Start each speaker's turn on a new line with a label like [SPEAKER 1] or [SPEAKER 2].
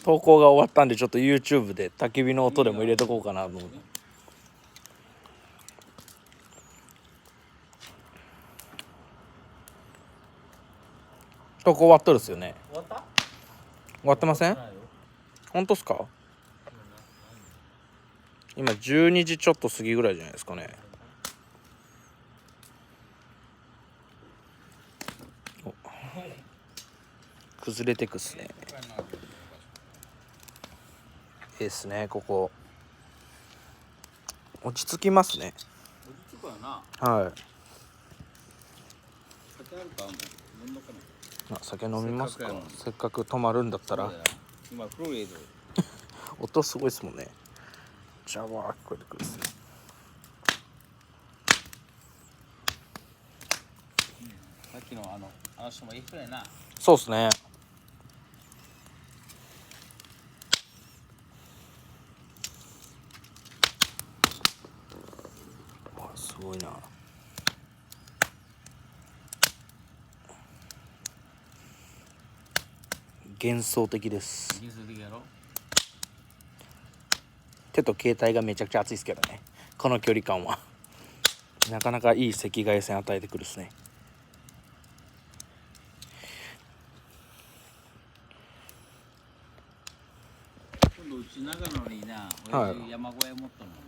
[SPEAKER 1] 投稿が終わったんでちょっと YouTube で焚き火の音でも入れとこうかなと思って。投稿終わっとるっすよね。終わってません？本当っすか？今12時ちょっと過ぎぐらいじゃないですかね。崩れてくっすね。いいっすね、ここ落ち着きますね。
[SPEAKER 2] 落ち着くわな。
[SPEAKER 1] はい。
[SPEAKER 2] 酒あるかも飲んどかな。
[SPEAKER 1] 酒飲みますか。せっかく泊まるんだったら。
[SPEAKER 2] 今フロリード
[SPEAKER 1] 音すごいですもんね。ジャワー聞こえてくるっすね。
[SPEAKER 2] さっきのあの人もいい人やな。
[SPEAKER 1] そうっすね。すごいな。幻想的です。
[SPEAKER 2] 幻想的やろ。
[SPEAKER 1] 手と携帯がめちゃくちゃ熱いですけどね、この距離感は。なかなかいい赤外線与えてくるですね。
[SPEAKER 2] 今度うち長野にな、
[SPEAKER 1] はい
[SPEAKER 2] 親父山小屋持ったの。